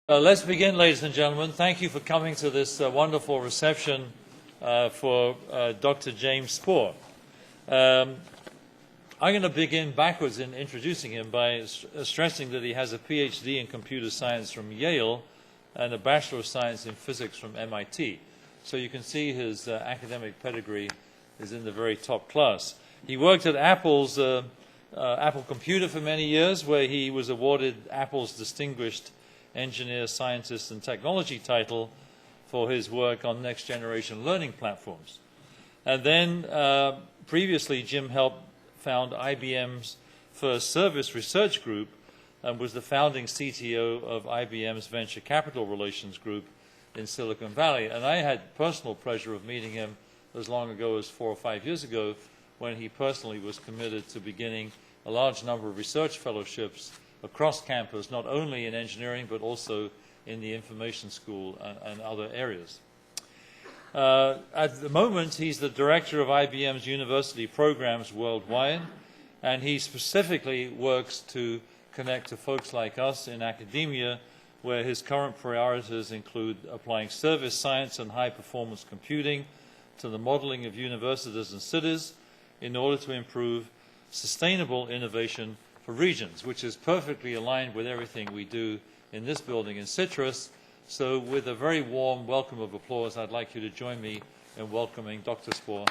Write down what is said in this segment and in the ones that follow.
Let's begin, ladies and gentlemen. Thank you for coming to this wonderful reception for Dr. James Spore. I'm going to begin backwards in introducing him by stressing that he has a PhD in computer science from Yale and a Bachelor of Science in Physics from MIT. So you can see his academic pedigree is in the very top class. He worked at Apple's Apple Computer for many years, where he was awarded Apple's Distinguished Engineer, Scientist, and Technology title for his work on next-generation learning platforms. And then previously, Jim helped found IBM's first service research group and was the founding CTO of IBM's venture capital relations group in Silicon Valley. And I had personal pleasure of meeting him as long ago as 4 or 5 years ago, when he personally was committed to beginning a large number of research fellowships across campus, not only in engineering, but also in the information school and other areas. At the moment, he's the director of IBM's university programs worldwide, and he specifically works to connect to folks like us in academia, where his current priorities include applying service science and high-performance computing to the modeling of universities and cities in order to improve sustainable innovation for regions, which is perfectly aligned with everything we do in this building in CITRIS. So with a very warm welcome of applause, I'd like you to join me in welcoming Dr. Spore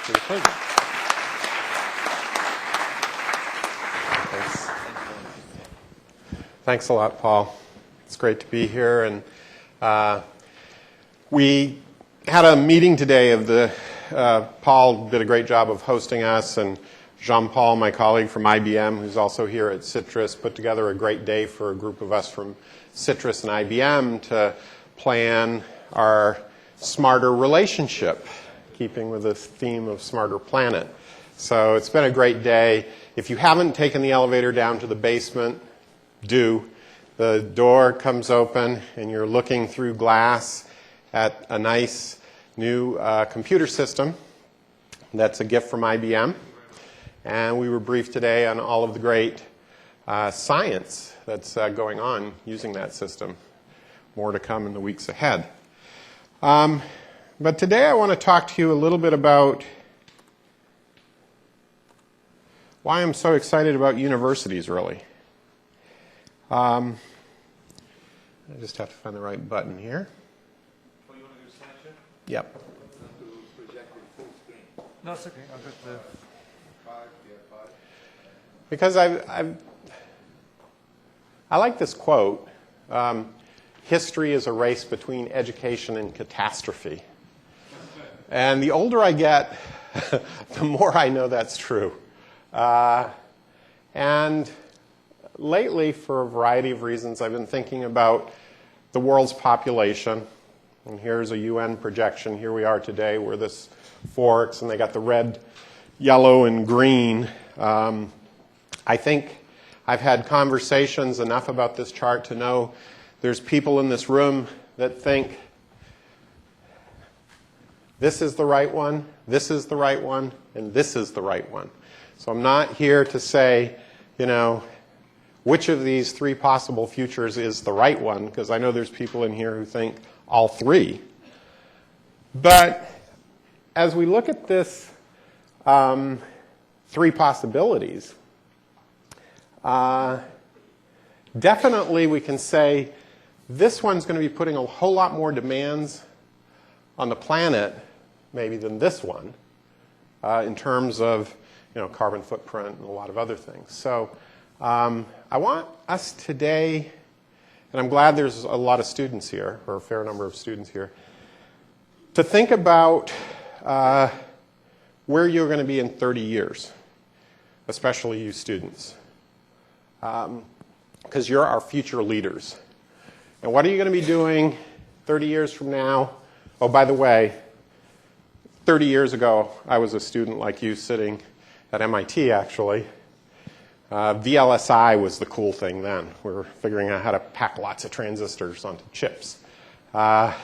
to the podium. Thanks. Thanks a lot, Paul. It's great to be here. And we had a meeting today of the, Paul did a great job of hosting us, and Jean-Paul, my colleague from IBM, who's also here at CITRIS, put together a great day for a group of us from CITRIS and IBM to plan our smarter relationship, keeping with the theme of Smarter Planet. So it's been a great day. If you haven't taken the elevator down to the basement, do. The door comes open and you're looking through glass at a nice new computer system that's a gift from IBM. And we were briefed today on all of the great science that's going on using that system. More to come in the weeks ahead. But today I want to talk to you a little bit about why I'm so excited about universities, really. I just have to find the right button here. Oh, you want to do a slideshow? Yep. No, it's okay. I've got the... Because I like this quote, history is a race between education and catastrophe. And the older I get, the more I know that's true. And lately, for a variety of reasons, I've been thinking about the world's population. And here's a UN projection. Here we are today where this forks, and they got the red, yellow, and green. I think I've had conversations enough about this chart to know there's people in this room that think this is the right one, this is the right one, and this is the right one. So I'm not here to say, you know, which of these three possible futures is the right one, because I know there's people in here who think all three. But as we look at this three possibilities, definitely we can say this one's going to be putting a whole lot more demands on the planet maybe than this one in terms of carbon footprint and a lot of other things. So I want us today, and I'm glad there's a lot of students here, or a fair number of students here, to think about where you're going to be in 30 years, especially you students. Because you're our future leaders. And what are you going to be doing 30 years from now? Oh, by the way, 30 years ago, I was a student like you sitting at MIT, actually. VLSI was the cool thing then. We were figuring out how to pack lots of transistors onto chips. But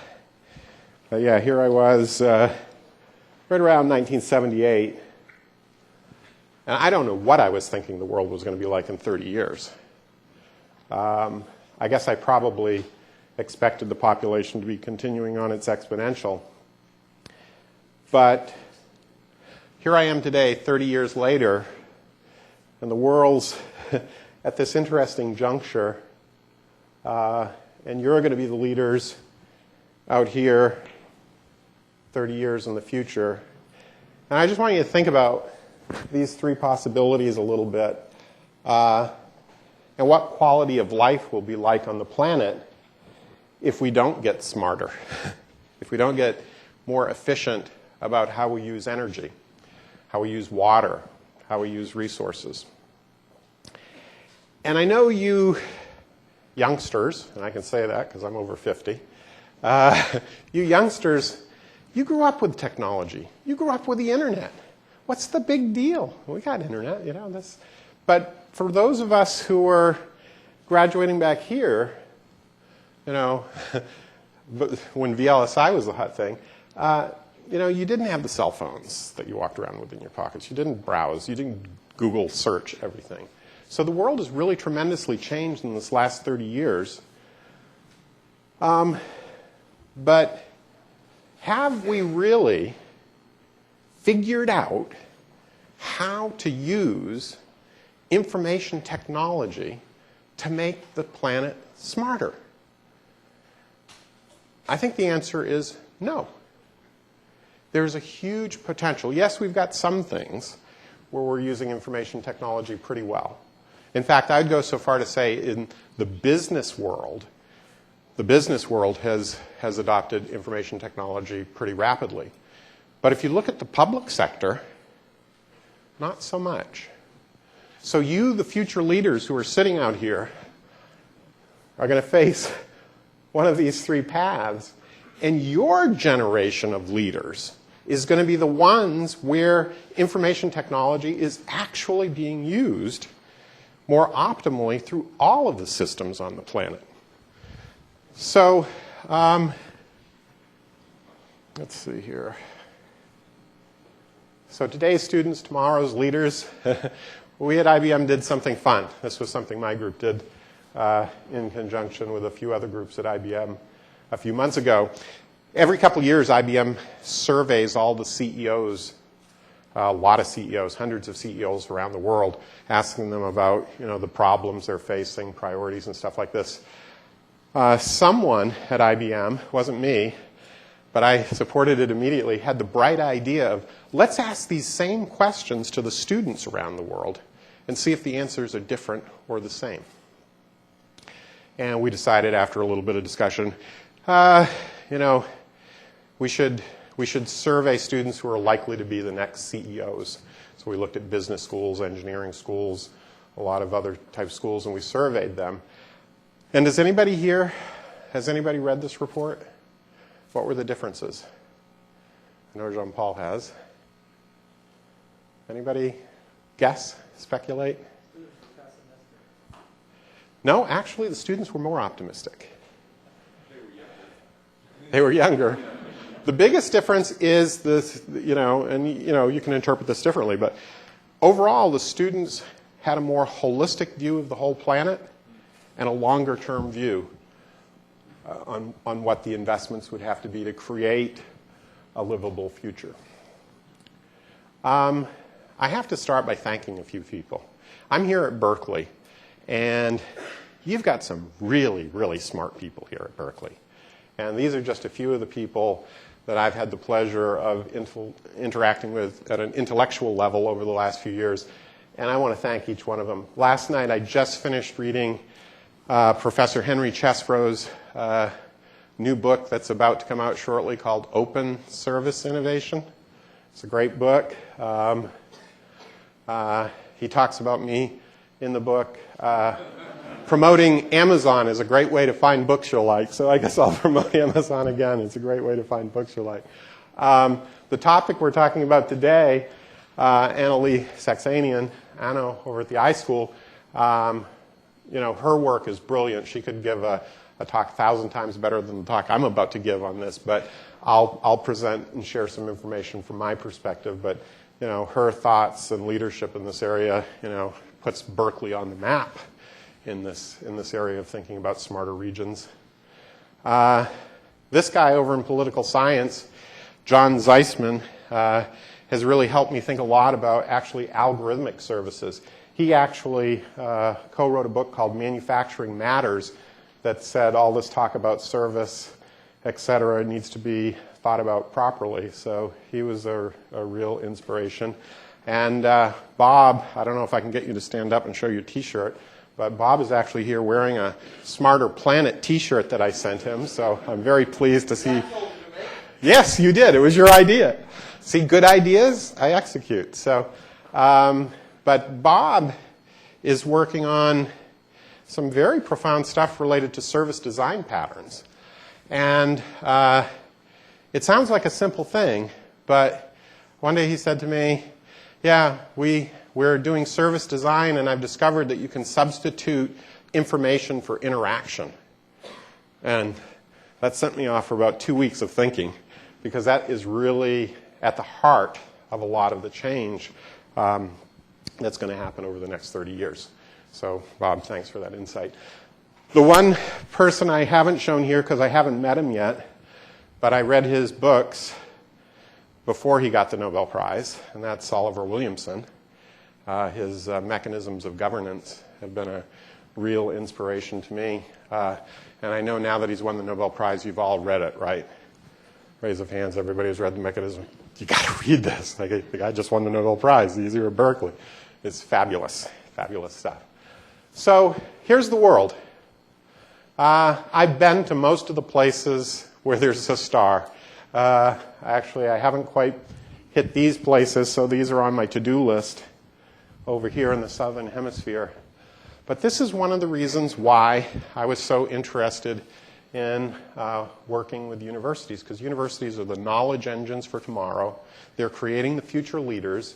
yeah, here I was right around 1978. And I don't know what I was thinking the world was going to be like in 30 years. I guess I probably expected the population to be continuing on its exponential. But here I am today, 30 years later, and the world's at this interesting juncture, and you're going to be the leaders out here 30 years in the future. And I just want you to think about these three possibilities a little bit, and what quality of life will be like on the planet if we don't get smarter, if we don't get more efficient about how we use energy, how we use water, how we use resources. And I know you youngsters, and I can say that because I'm over 50, you youngsters, you grew up with technology. You grew up with the internet. What's the big deal? We got internet, you know. But for those of us who are graduating back here, you know, when VLSI was the hot thing, you know, you didn't have the cell phones that you walked around with in your pockets. You didn't browse. You didn't Google search everything. So the world has really tremendously changed in this last 30 years. But have we really figured out how to use information technology to make the planet smarter? I think the answer is no. There's a huge potential. Yes, we've got some things where we're using information technology pretty well. In fact, I'd go so far to say in the business world has adopted information technology pretty rapidly. But if you look at the public sector, not so much. So you, the future leaders who are sitting out here, are going to face one of these three paths. And your generation of leaders is going to be the ones where information technology is actually being used more optimally through all of the systems on the planet. So, let's see here. So today's students, tomorrow's leaders. We at IBM did something fun. This was something my group did in conjunction with a few other groups at IBM a few months ago. Every couple of years, IBM surveys all the CEOs, a lot of CEOs, hundreds of CEOs around the world, asking them about, you know, the problems they're facing, priorities and stuff like this. Someone at IBM, wasn't me, but I supported it immediately, had the bright idea of, let's ask these same questions to the students around the world and see if the answers are different or the same. And we decided after a little bit of discussion, you know, we should survey students who are likely to be the next CEOs. So we looked at business schools, engineering schools, a lot of other type schools, and we surveyed them. And does anybody here, has anybody read this report? What were the differences? I know Jean-Paul has. Anybody guess, speculate? No, actually the students were more optimistic. They were younger. The biggest difference is this, you know, and you know, you can interpret this differently, but overall the students had a more holistic view of the whole planet and a longer term view on what the investments would have to be to create a livable future. I have to start by thanking a few people. I'm here at Berkeley, and you've got some really, really smart people here at Berkeley. And these are just a few of the people that I've had the pleasure of interacting with at an intellectual level over the last few years. And I want to thank each one of them. Last night I just finished reading Professor Henry Chesbrough's new book that's about to come out shortly called Open Service Innovation. It's a great book. He talks about me in the book. Promoting Amazon is a great way to find books you'll like, so I guess I'll promote Amazon again. It's a great way to find books you'll like. The topic we're talking about today, Annalee Saxenian, Anna over at the iSchool, you know, her work is brilliant. She could give a talk 1,000 times better than the talk I'm about to give on this, but I'll present and share some information from my perspective. But, you know, her thoughts and leadership in this area, you know, puts Berkeley on the map in this area of thinking about smarter regions. This guy over in political science, John Zeisman, has really helped me think a lot about actually algorithmic services. He actually co-wrote a book called Manufacturing Matters that said all this talk about service, et cetera, needs to be thought about properly. So he was a real inspiration. And Bob, I don't know if I can get you to stand up and show your T-shirt, but Bob is actually here wearing a Smarter Planet T-shirt that I sent him. So I'm very pleased to see. Yes, you did. It was your idea. See, good ideas, I execute. So, but Bob is working on some very profound stuff related to service design patterns. And it sounds like a simple thing, but one day he said to me, yeah, we're doing service design, and I've discovered that you can substitute information for interaction. And that sent me off for about 2 weeks of thinking, because that is really at the heart of a lot of the change that's going to happen over the next 30 years. So, Bob, thanks for that insight. The one person I haven't shown here, because I haven't met him yet, but I read his books before he got the Nobel Prize, and that's Oliver Williamson. His mechanisms of governance have been a real inspiration to me. And I know now that he's won the Nobel Prize, you've all read it, right? Raise of hands, everybody who's read the mechanism. You got to read this. Like, the guy just won the Nobel Prize. He's here at Berkeley. It's fabulous, fabulous stuff. So here's the world. I've been to most of the places where there's a star. Actually, I haven't quite hit these places, so these are on my to-do list over here in the southern hemisphere. But this is one of the reasons why I was so interested in working with universities, because universities are the knowledge engines for tomorrow. They're creating the future leaders.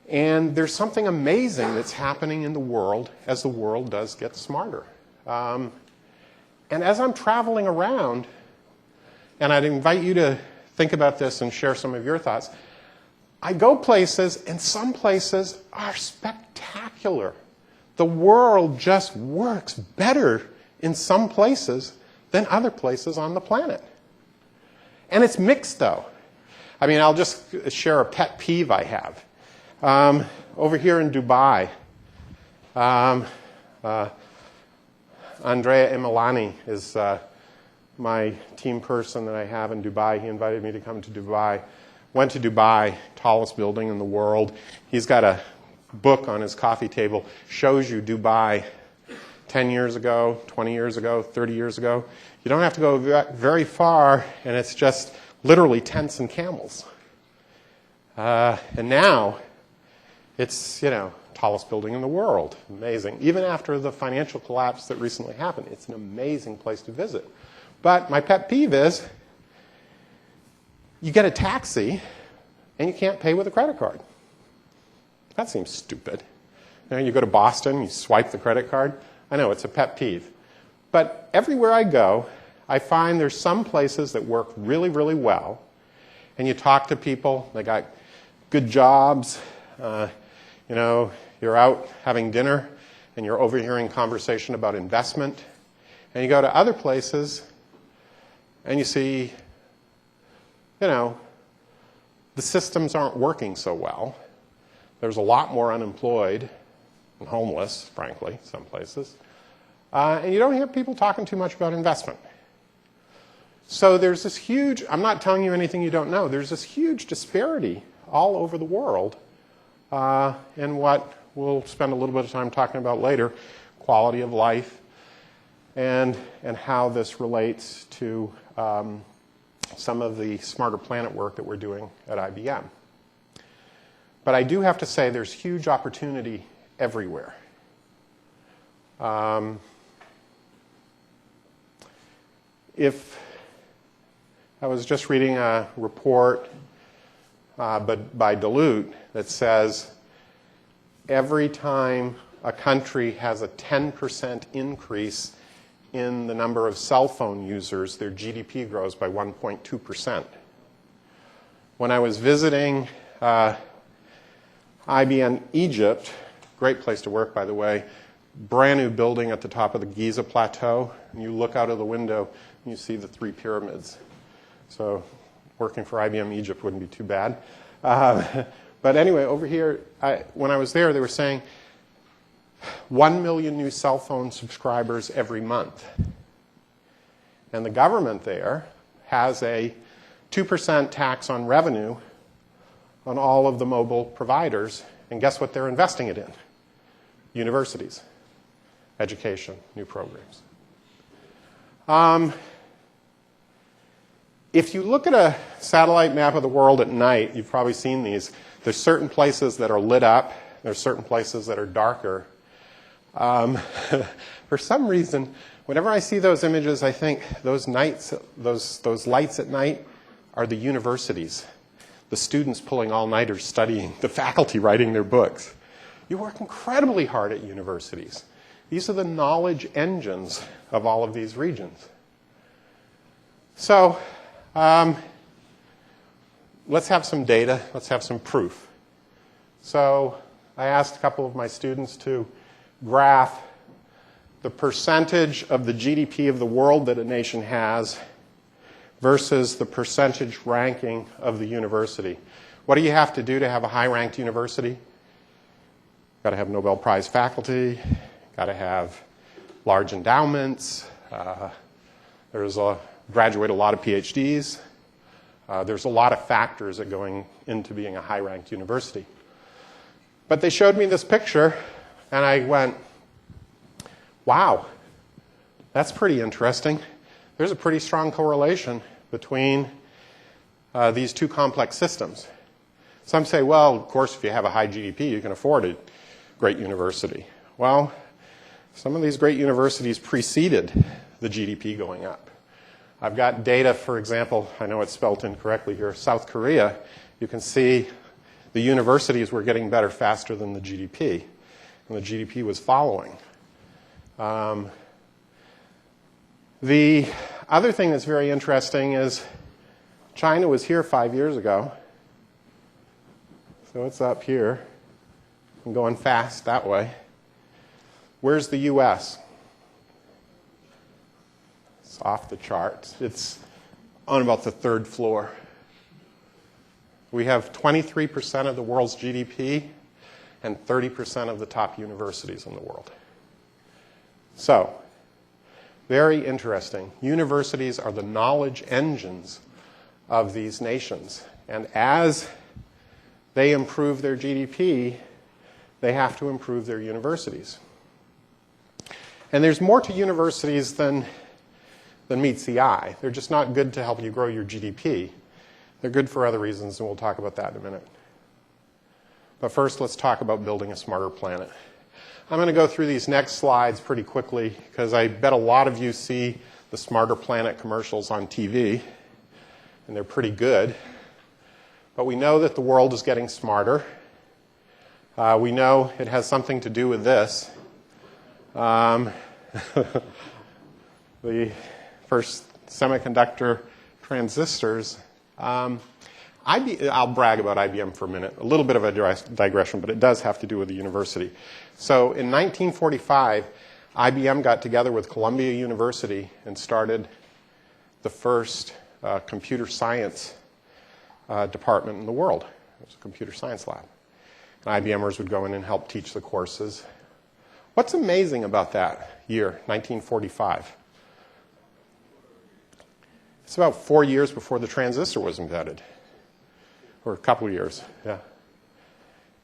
And there's something amazing that's happening in the world as the world does get smarter. And as I'm traveling around, and I'd invite you to think about this and share some of your thoughts, I go places, and some places are spectacular. The world just works better in some places than other places on the planet. And it's mixed, though. I mean, I'll just share a pet peeve I have. Over here in Dubai, Andrea Emilani is my team person that I have in Dubai. He invited me to come to Dubai. Went to Dubai, tallest building in the world. He's got a book on his coffee table, shows you Dubai 10 years ago, 20 years ago, 30 years ago. You don't have to go very far, and it's just literally tents and camels. And now, it's, tallest building in the world. Amazing. Even after the financial collapse that recently happened, it's an amazing place to visit. But my pet peeve is, you get a taxi, and you can't pay with a credit card. That seems stupid. You go to Boston, you swipe the credit card. I know, it's a pet peeve. But everywhere I go, I find there's some places that work really, really well. And you talk to people, they got good jobs. You're out having dinner, and you're overhearing conversation about investment. And you go to other places, and you see, the systems aren't working so well. There's a lot more unemployed and homeless, frankly, some places. And you don't hear people talking too much about investment. So there's this huge, I'm not telling you anything you don't know, there's this huge disparity all over the world in what we'll spend a little bit of time talking about later, quality of life, and how this relates to some of the Smarter Planet work that we're doing at IBM. But I do have to say there's huge opportunity everywhere. If I was just reading a report but by Duluth that says every time a country has a 10% increase in the number of cell phone users, their GDP grows by 1.2%. When I was visiting IBM Egypt, great place to work, by the way, brand new building at the top of the Giza Plateau. and you look out of the window and you see the 3 pyramids. So working for IBM Egypt wouldn't be too bad. But anyway, over here, when I was there, they were saying 1 million new cell phone subscribers every month. And the government there has a 2% tax on revenue on all of the mobile providers. And guess what they're investing it in? Universities, education, new programs. If you look at a satellite map of the world at night, you've probably seen these. There's certain places that are lit up. There's certain places that are darker. For some reason, whenever I see those images, I think those lights at night are the universities, the students pulling all-nighters studying, the faculty writing their books. You work incredibly hard at universities. These are the knowledge engines of all of these regions. So let's have some data. Let's have some proof. So I asked a couple of my students to graph the percentage of the GDP of the world that a nation has versus the percentage ranking of the university. What do you have to do to have a high-ranked university? Got to have Nobel Prize faculty. Got to have large endowments. Graduate a lot of PhDs. There's a lot of factors that going into being a high-ranked university. But they showed me this picture, and I went, wow, that's pretty interesting. There's a pretty strong correlation between these two complex systems. Some say, well, of course, if you have a high GDP, you can afford a great university. Well, some of these great universities preceded the GDP going up. I've got data, for example, I know it's spelled incorrectly here, South Korea. You can see the universities were getting better faster than the GDP, and the GDP was following. The other thing that's very interesting is China was here 5 years ago. So it's up here and going fast that way. Where's the US? It's off the charts. It's on about the 3rd floor. We have 23% of the world's GDP and 30% of the top universities in the world. So, very interesting. Universities are the knowledge engines of these nations. And as they improve their GDP, they have to improve their universities. And there's more to universities than meets the eye. They're just not good to help you grow your GDP. They're good for other reasons, and we'll talk about that in a minute. But first, let's talk about building a smarter planet. I'm going to go through these next slides pretty quickly because I bet a lot of you see the Smarter Planet commercials on TV, and they're pretty good. But we know that the world is getting smarter. We know it has something to do with this. The first semiconductor transistors. I'll brag about IBM for a minute. A little bit of a digression, but it does have to do with the university. So in 1945, IBM got together with Columbia University and started the first computer science department in the world. It was a computer science lab. And IBMers would go in and help teach the courses. What's amazing about that year, 1945? It's about 4 years before the transistor was invented. Or a couple of years, yeah.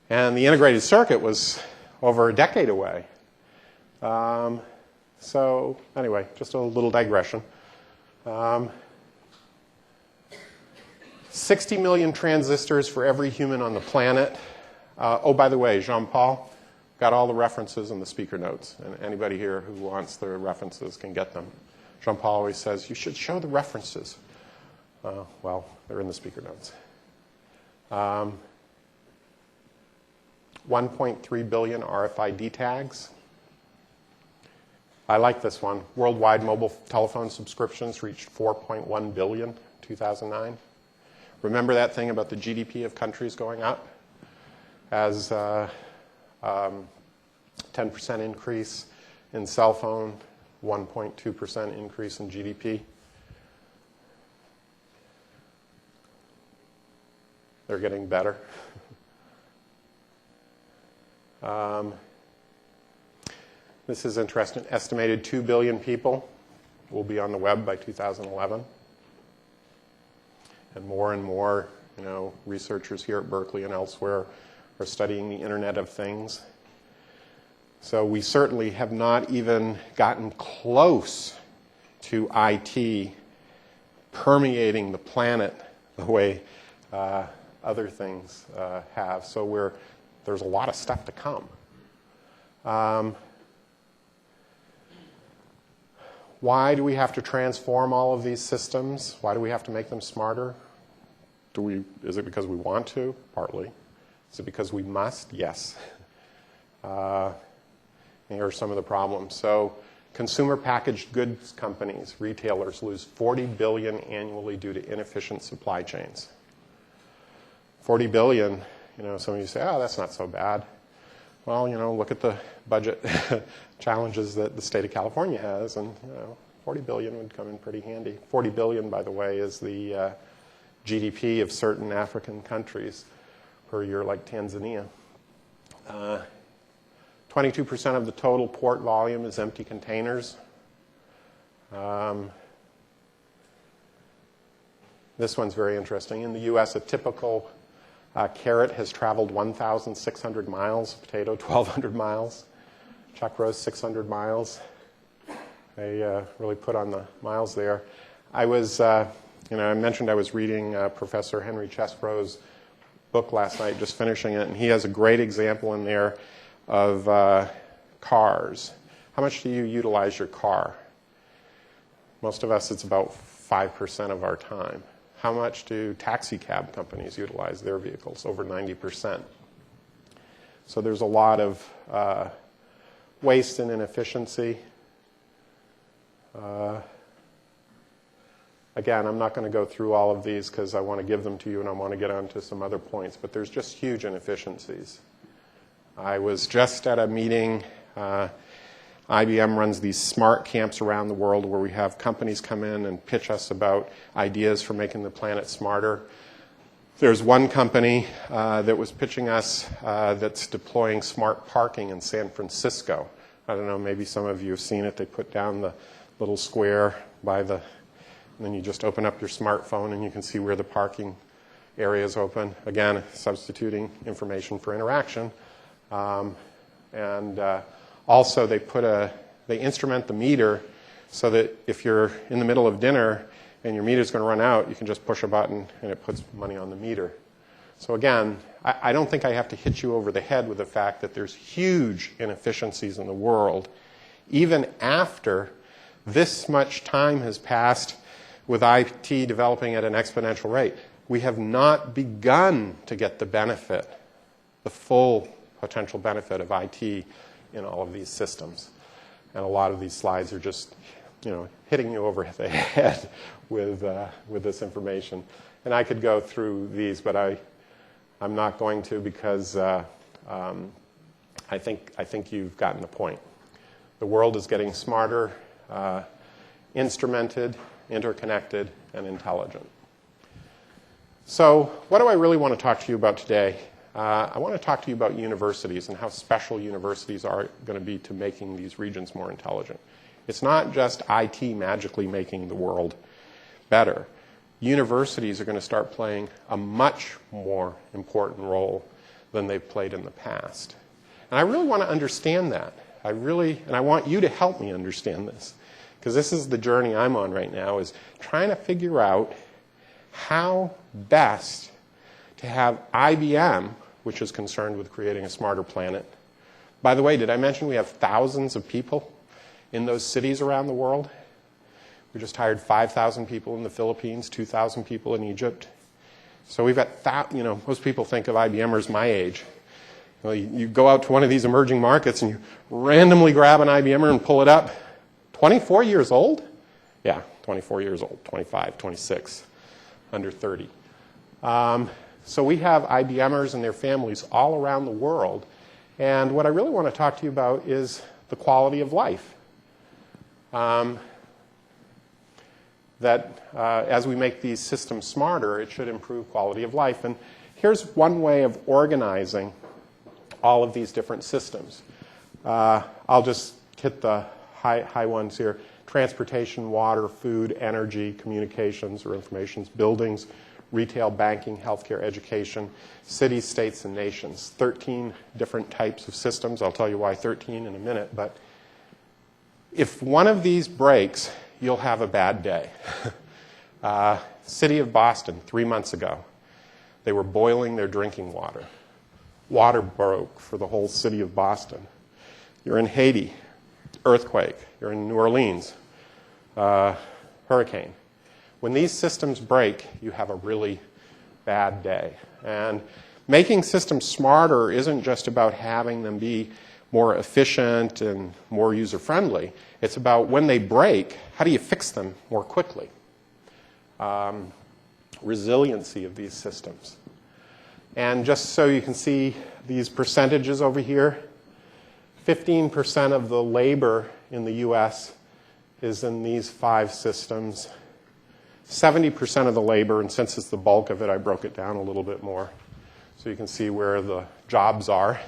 And the integrated circuit was over a decade away. So anyway, just a little digression. 60 million transistors for every human on the planet. Oh, by the way, Jean-Paul got all the references in the speaker notes. And anybody here who wants the references can get them. Jean-Paul always says, you should show the references. Well, they're in the speaker notes. 1.3 billion RFID tags. I like this one. Worldwide mobile telephone subscriptions reached 4.1 billion in 2009. Remember that thing about the GDP of countries going up? As 10% increase in cell phone 1.2% increase in GDP. They're getting better. This is interesting. Estimated 2 billion people will be on the web by 2011. And more, researchers here at Berkeley and elsewhere are studying the Internet of Things. So we certainly have not even gotten close to IT permeating the planet the way other things have. So there's a lot of stuff to come. Why do we have to transform all of these systems? Why do we have to make them smarter? Is it because we want to? Partly. Is it because we must? Yes. Here are some of the problems. So consumer packaged goods companies, retailers, lose $40 billion annually due to inefficient supply chains. $40 billion, some of you say, oh, that's not so bad. Well, look at the budget challenges that the state of California has, and $40 billion would come in pretty handy. $40 billion, by the way, is the GDP of certain African countries per year, like Tanzania. 22% of the total port volume is empty containers. This one's very interesting. In the U.S., a typical carrot has traveled 1,600 miles, potato 1,200 miles, chuck roast 600 miles. They really put on the miles there. I mentioned I was reading Professor Henry Chesbro's book last night, just finishing it, and he has a great example in there of cars. How much do you utilize your car? Most of us, it's about 5% of our time. How much do taxi cab companies utilize their vehicles? Over 90%. So there's a lot of waste and inefficiency. Again, I'm not going to go through all of these because I want to give them to you and I want to get on to some other points, but there's just huge inefficiencies. I was just at a meeting. IBM runs these smart camps around the world where we have companies come in and pitch us about ideas for making the planet smarter. There's one company that was pitching us that's deploying smart parking in San Francisco. I don't know, maybe some of you have seen it. They put down the little square and then you just open up your smartphone and you can see where the parking area is open. Again, substituting information for interaction. Also, they instrument the meter so that if you're in the middle of dinner and your meter's going to run out, you can just push a button and it puts money on the meter. So again, I don't think I have to hit you over the head with the fact that there's huge inefficiencies in the world, even after this much time has passed with IT developing at an exponential rate. We have not begun to get the benefit, the full potential benefit of IT in all of these systems. And a lot of these slides are just, hitting you over the head with this information. And I could go through these, but I'm not going to because I think you've gotten the point. The world is getting smarter, instrumented, interconnected, and intelligent. So what do I really want to talk to you about today? I want to talk to you about universities and how special universities are going to be to making these regions more intelligent. It's not just IT magically making the world better. Universities are going to start playing a much more important role than they've played in the past. And I really want to understand that. And I want you to help me understand this. Because this is the journey I'm on right now, is trying to figure out how best to have IBM, which is concerned with creating a smarter planet. By the way, did I mention we have thousands of people in those cities around the world? We just hired 5,000 people in the Philippines, 2,000 people in Egypt. So we've got, most people think of IBMers my age. Well, you go out to one of these emerging markets and you randomly grab an IBMer and pull it up. 24 years old? Yeah, 24 years old, 25, 26, under 30. So we have IBMers and their families all around the world. And what I really want to talk to you about is the quality of life. that as we make these systems smarter, it should improve quality of life. And here's one way of organizing all of these different systems. I'll just hit the high ones here. Transportation, water, food, energy, communications or information, buildings, retail, banking, healthcare, education, cities, states, and nations. 13 different types of systems. I'll tell you why 13 in a minute. But if one of these breaks, you'll have a bad day. City of Boston, 3 months ago, they were boiling their drinking water. Water broke for the whole city of Boston. You're in Haiti, earthquake. You're in New Orleans, hurricane. When these systems break, you have a really bad day. And making systems smarter isn't just about having them be more efficient and more user-friendly. It's about when they break, how do you fix them more quickly? Resiliency of these systems. And just so you can see these percentages over here, 15% of the labor in the US is in these 5 systems. 70% of the labor, and since it's the bulk of it, I broke it down a little bit more so you can see where the jobs are.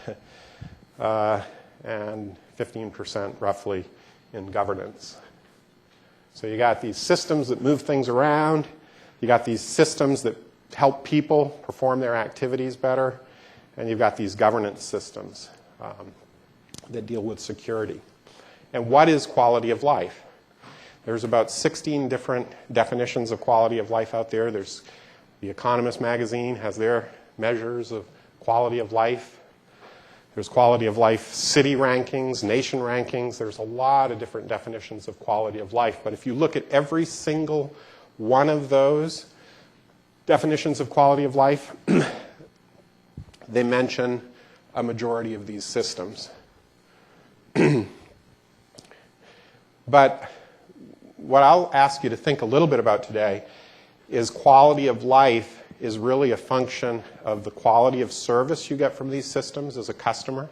And 15% roughly in governance. So you got these systems that move things around. You got these systems that help people perform their activities better. And you've got these governance systems that deal with security. And what is quality of life? There's about 16 different definitions of quality of life out there. There's The Economist magazine has their measures of quality of life. There's quality of life city rankings, nation rankings. There's a lot of different definitions of quality of life. But if you look at every single one of those definitions of quality of life, they mention a majority of these systems. But what I'll ask you to think a little bit about today is quality of life is really a function of the quality of service you get from these systems as a customer.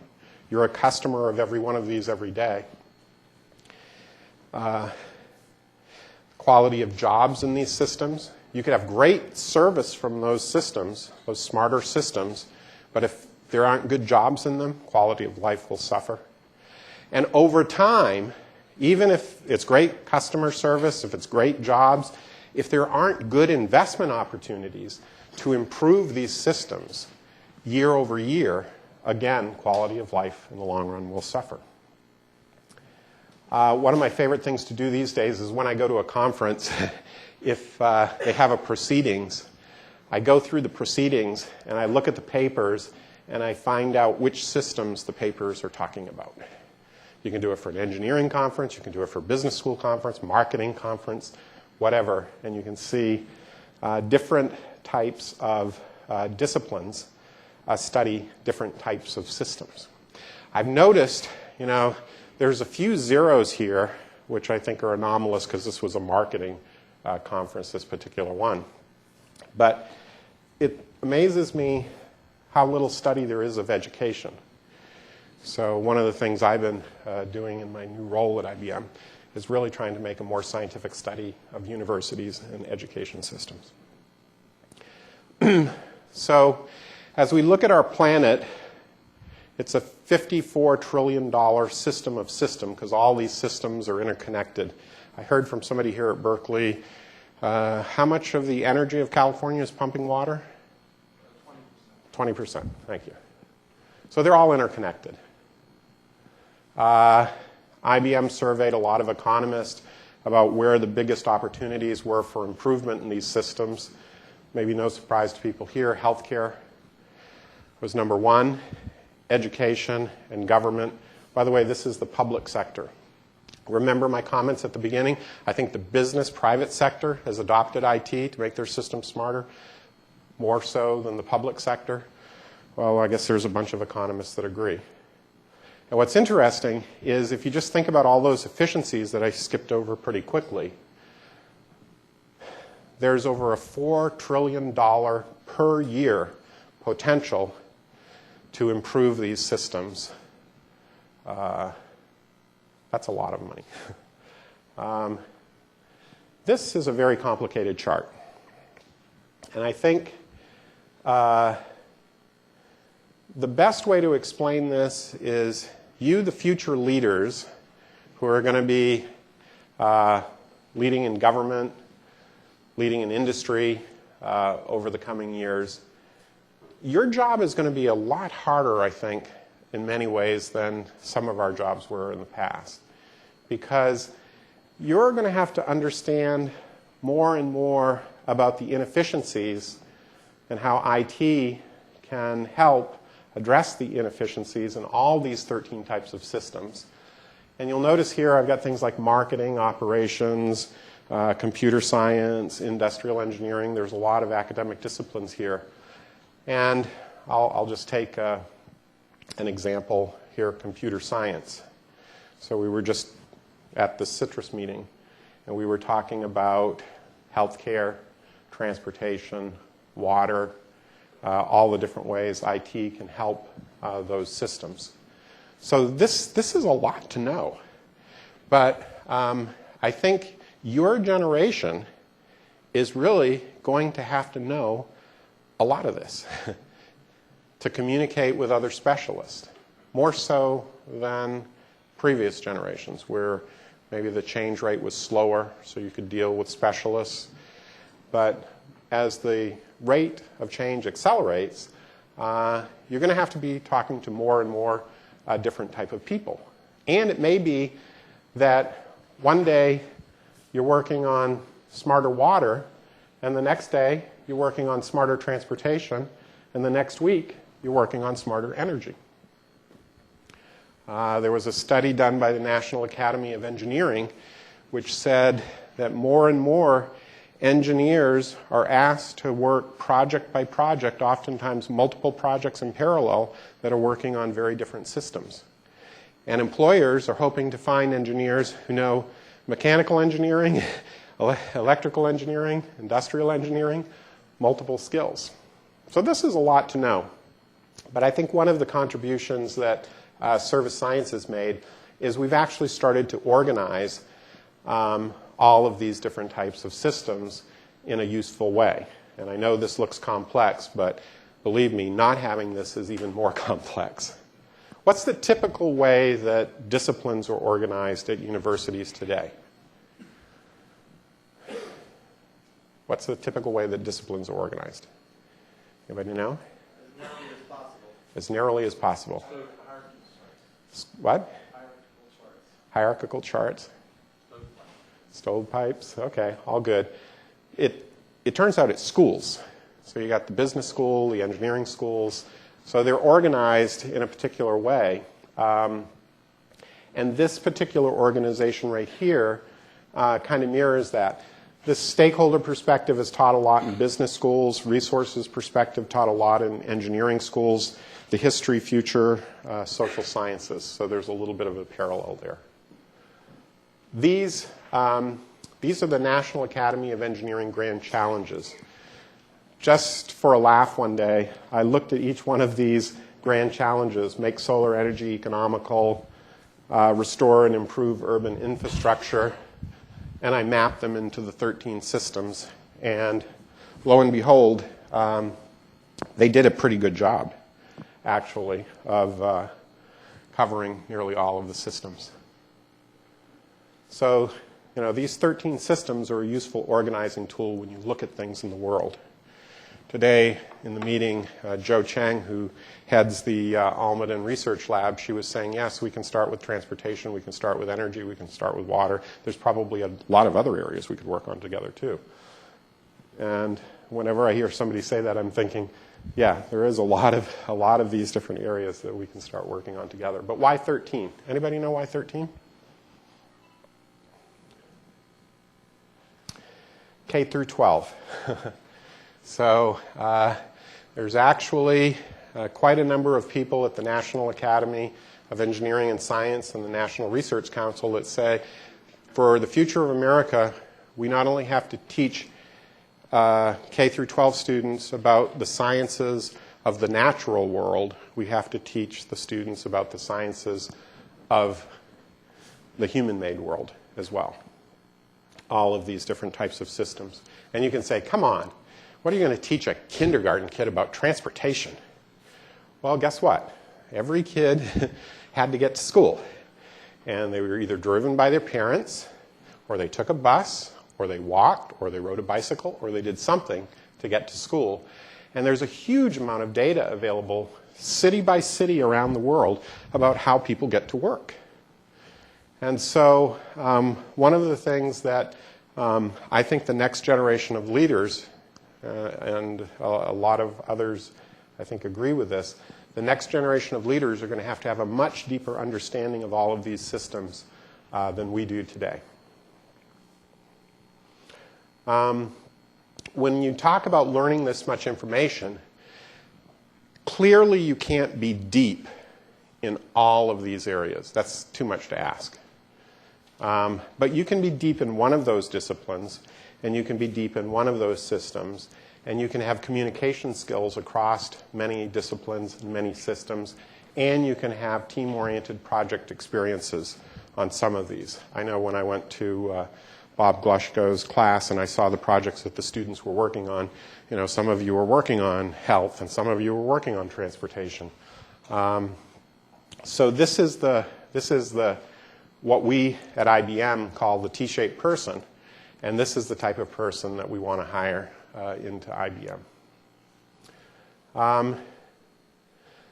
You're a customer of every one of these every day. Quality of jobs in these systems. You could have great service from those systems, those smarter systems, but if there aren't good jobs in them, quality of life will suffer. And over time, even if it's great customer service, if it's great jobs, if there aren't good investment opportunities to improve these systems year over year, again, quality of life in the long run will suffer. One of my favorite things to do these days is when I go to a conference, if they have a proceedings, I go through the proceedings and I look at the papers and I find out which systems the papers are talking about. You can do it for an engineering conference, you can do it for a business school conference, marketing conference, whatever, and you can see different types of disciplines study different types of systems. I've noticed, there's a few zeros here, which I think are anomalous because this was a marketing conference, this particular one. But it amazes me how little study there is of education. So one of the things I've been doing in my new role at IBM is really trying to make a more scientific study of universities and education systems. So as we look at our planet, it's a $54 trillion system of system because all these systems are interconnected. I heard from somebody here at Berkeley, how much of the energy of California is pumping water? 20%. 20%, thank you. So they're all interconnected. IBM surveyed a lot of economists about where the biggest opportunities were for improvement in these systems. Maybe no surprise to people here, healthcare was number 1, education and government. By the way, this is the public sector. Remember my comments at the beginning? I think the business private sector has adopted IT to make their systems smarter, more so than the public sector. Well, I guess there's a bunch of economists that agree. And what's interesting is if you just think about all those efficiencies that I skipped over pretty quickly, there's over a $4 trillion per year potential to improve these systems. That's a lot of money. This is a very complicated chart. And I think the best way to explain this is you, the future leaders who are going to be leading in government, leading in industry over the coming years, your job is going to be a lot harder, I think, in many ways than some of our jobs were in the past. Because you're going to have to understand more and more about the inefficiencies and how IT can help address the inefficiencies in all these 13 types of systems. And you'll notice here I've got things like marketing, operations, computer science, industrial engineering. There's a lot of academic disciplines here. And I'll just take an example here, computer science. So we were just at the CITRIS meeting, and we were talking about healthcare, transportation, water, all the different ways IT can help those systems. So this is a lot to know. But I think your generation is really going to have to know a lot of this to communicate with other specialists, more so than previous generations where maybe the change rate was slower so you could deal with specialists. But as the rate of change accelerates, you're going to have to be talking to more and more different type of people. And it may be that one day you're working on smarter water, and the next day you're working on smarter transportation, and the next week you're working on smarter energy. There was a study done by the National Academy of Engineering which said that more and more engineers are asked to work project by project, oftentimes multiple projects in parallel that are working on very different systems. And employers are hoping to find engineers who know mechanical engineering, electrical engineering, industrial engineering, multiple skills. So this is a lot to know. But I think one of the contributions that Service Science has made is we've actually started to organize all of these different types of systems in a useful way. And I know this looks complex, but believe me, not having this is even more complex. What's the typical way that disciplines are organized at universities today? What's the typical way that disciplines are organized? Anybody know? As narrowly as possible. As narrowly as possible. So hierarchical charts. What? Hierarchical charts. Hierarchical charts? Stovepipes, okay, all good. It turns out it's schools. So you got the business school, the engineering schools. So they're organized in a particular way. And this particular organization right here kind of mirrors that. This stakeholder perspective is taught a lot in business schools. Resources perspective taught a lot in engineering schools. The history, future, social sciences. So there's a little bit of a parallel there. These are the National Academy of Engineering Grand Challenges. Just for a laugh one day, I looked at each one of these grand challenges: make solar energy economical, restore and improve urban infrastructure, and I mapped them into the 13 systems. And lo and behold, they did a pretty good job, actually, of covering nearly all of the systems. So, you know, these 13 systems are a useful organizing tool when you look at things in the world. Today, in the meeting, Jo Chang, who heads the Almaden Research Lab, she was saying, yes, we can start with transportation, we can start with energy, we can start with water. There's probably a lot of other areas we could work on together, too. And whenever I hear somebody say that, I'm thinking, yeah, there is a lot of these different areas that we can start working on together. But why 13? Anybody know why 13? K through 12. So there's actually quite a number of people at the National Academy of Engineering and Science and the National Research Council that say, for the future of America, we not only have to teach K through 12 students about the sciences of the natural world, we have to teach the students about the sciences of the human-made world as well. all of these different types of systems. And you can say, come on, what are you going to teach a kindergarten kid about transportation? Well, guess what? Every kid had to get to school. And they were either driven by their parents, or they took a bus, or they walked, or they rode a bicycle, or they did something to get to school. And there's a huge amount of data available city by city around the world about how people get to work. And so one of the things that I think the next generation of leaders, and a lot of others I think agree with this, the next generation of leaders are going to have a much deeper understanding of all of these systems than we do today. When you talk about learning this much information, clearly you can't be deep in all of these areas. That's too much to ask. But you can be deep in one of those disciplines, and you can be deep in one of those systems, and you can have communication skills across many disciplines and many systems, and you can have team-oriented project experiences on some of these. I know when I went to Bob Glushko's class and I saw the projects that the students were working on, you know, some of you were working on health and some of you were working on transportation. So this is what we at IBM call the T-shaped person, and this is the type of person that we want to hire into IBM.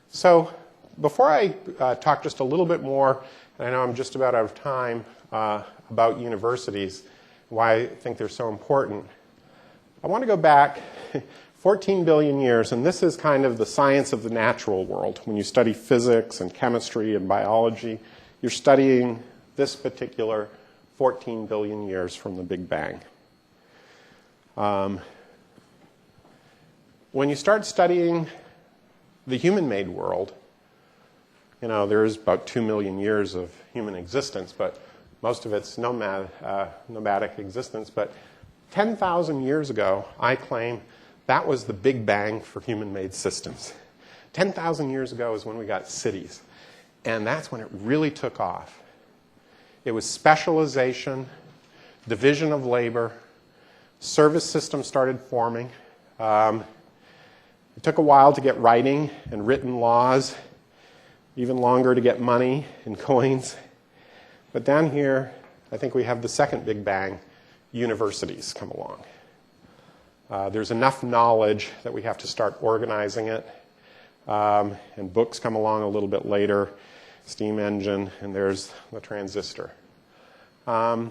So before I talk just a little bit more, and I know I'm just about out of time, about universities, why I think they're so important, I want to go back 14 billion years, and this is kind of the science of the natural world. When you study physics and chemistry and biology, you're studying this particular 14 billion years from the Big Bang. When you start studying the human-made world, you know, there's about 2 million years of human existence, but most of it's nomadic existence. But 10,000 years ago, I claim that was the Big Bang for human-made systems. 10,000 years ago is when we got cities, and that's when it really took off. It was specialization, division of labor, service systems started forming. It took a while to get writing and written laws, even longer to get money and coins. But down here, I think we have the second Big Bang, universities come along. There's enough knowledge that we have to start organizing it. And books come along a little bit later, steam engine, and there's the transistor. Why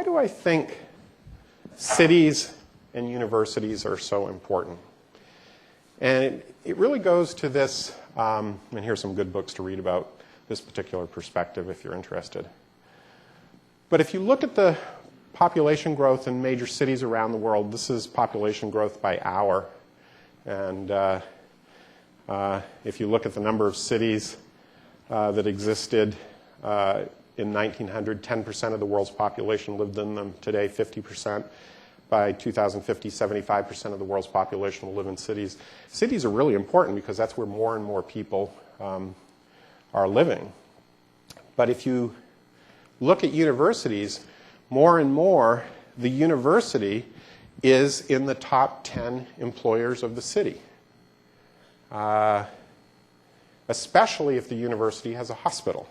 do I think cities and universities are so important? And it really goes to this, and here's some good books to read about this particular perspective if you're interested. But if you look at the population growth in major cities around the world, this is population growth by hour. And if you look at the number of cities that existed in 1900, 10% of the world's population lived in them. Today, 50%. By 2050, 75% of the world's population will live in cities. Cities are really important because that's where more and more people are living. But if you look at universities, more and more, the university is in the top 10 employers of the city. Especially if the university has a hospital.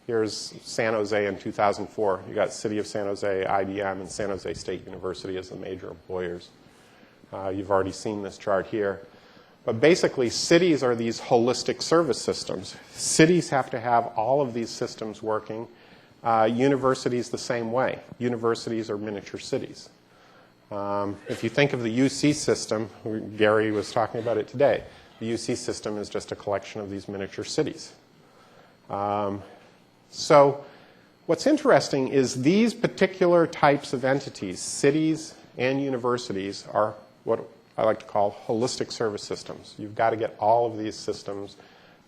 Here's San Jose in 2004. You got City of San Jose, IBM, and San Jose State University as the major employers. You've already seen this chart here. But basically, cities are these holistic service systems. Cities have to have all of these systems working. Universities the same way. Universities are miniature cities. If you think of the UC system, Gary was talking about it today. The UC system is just a collection of these miniature cities. So what's interesting is these particular types of entities, cities and universities, are what I like to call holistic service systems. You've got to get all of these systems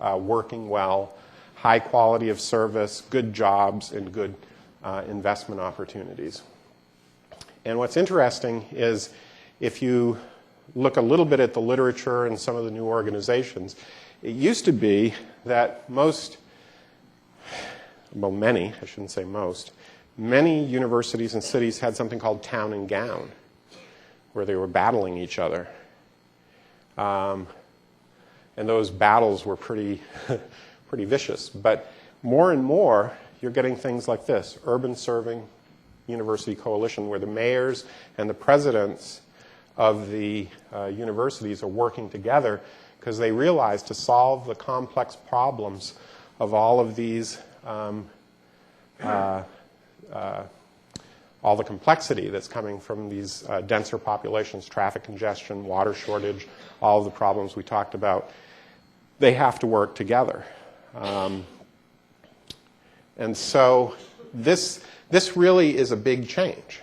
working well, high quality of service, good jobs, and good investment opportunities. And what's interesting is if you look a little bit at the literature and some of the new organizations, it used to be that most well, many, I shouldn't say most, many universities and cities had something called town and gown, where they were battling each other. And those battles were pretty, pretty vicious. But more and more, you're getting things like this, urban serving university coalition, where the mayors and the presidents of the universities are working together because they realize to solve the complex problems of all of these, all the complexity that's coming from these denser populations, traffic congestion, water shortage, all of the problems we talked about, they have to work together. And so this really is a big change.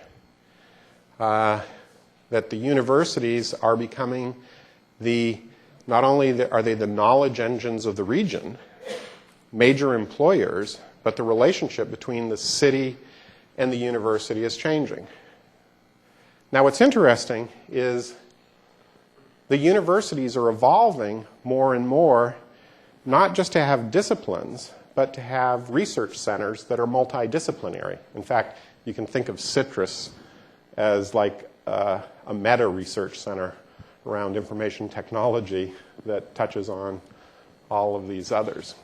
That the universities are becoming not only are they the knowledge engines of the region, major employers, but the relationship between the city and the university is changing. Now what's interesting is the universities are evolving more and more, not just to have disciplines, but to have research centers that are multidisciplinary. In fact, you can think of CITRIS as like a meta research center around information technology that touches on all of these others.